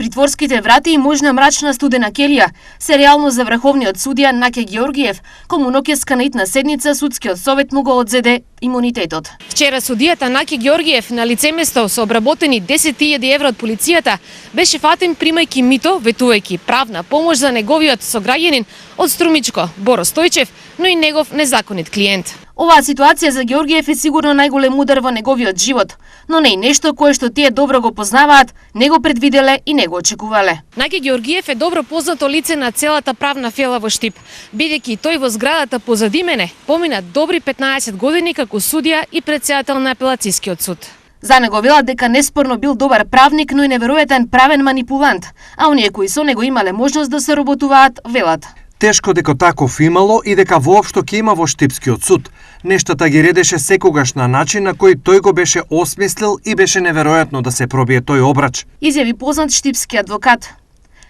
Притворските врати и можна мрачна студена келија се реално за врховниот судија Наке Ѓеоргиев, кому ноќеска наитна седница судскиот совет му го одзеде имунитетот. Вчера судијата Наке Ѓеоргиев на лице место со обработени 10.000 евро од полицијата беше фатен примајќи мито, ветувајќи правна помош за неговиот сограѓанин од Струмичко, Боро Стојчев, но и негов незаконит клиент. Оваа ситуација за Ѓеоргиев е сигурно најголем удар во неговиот живот, но не и нешто кое што тие добро го познаваат, не го предвиделе и не го очекувале. Наке Ѓеоргиев е добро познато лице на целата правна фела во Штип, бидејќи тој во зградата позади мене помина добри 15 години како судија и претседател на апелацискиот суд. За него велат дека неспорно бил добар правник, но и неверојатен правен манипулант, а оние кои со него имале можност да се работуваат, велат. Тешко дека таков имало и дека воопшто ќе има во Штипскиот суд. Нештата ги редеше секогаш на начин на кој тој го беше осмислил и беше неверојатно да се пробие тој обрач. Изјави познат штипски адвокат.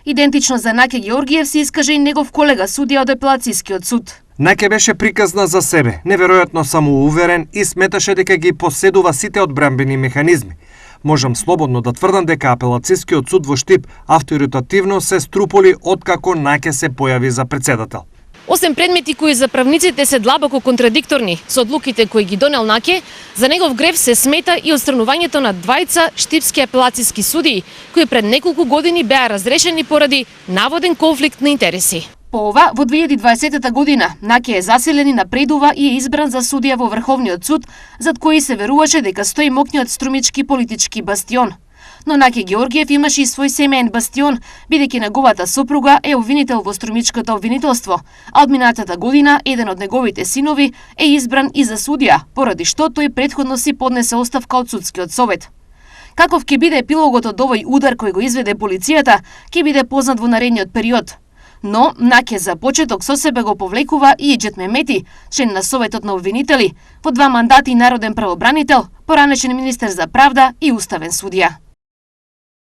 Идентично за Наке Ѓеоргиев се искаже и негов колега судија од апелацискиот суд. Наке беше приказна за себе, неверојатно самоуверен и сметаше дека ги поседува сите одбранбени механизми. Можам слободно да тврдам дека апелацискиот суд во Штип авторитативно се струполи откако Наке се појави за претседател. Осем предмети кои за правниците се длабоко контрадикторни со одлуките кои ги донел Наке, за негов грев се смета и отстранувањето на двајца штипски апелациски судии, кои пред неколку години беа разрешени поради наводен конфликт на интереси. По ова, во 2020 година, Наке е заселен и напредува и е избран за судија во Врховниот суд, зад кој се веруваше дека стои мокниот струмички политички бастион. Но Наке Ѓеоргиев имаше и свој семеен бастион, бидејќи неговата сопруга е обвинител во струмичкото обвинителство, а од минатата година еден од неговите синови е избран и за судија, поради што тој претходно си поднесе оставка од судскиот совет. Каков ќе биде епилогот од овој удар кој го изведе полицијата, ќе биде познат во наредниот период. Но Наке за почеток со себе го повлекува и Еџет Мемети, член на Советот на обвинители, во 2 мандати народен правобранител, поранешен министер за правда и уставен судија.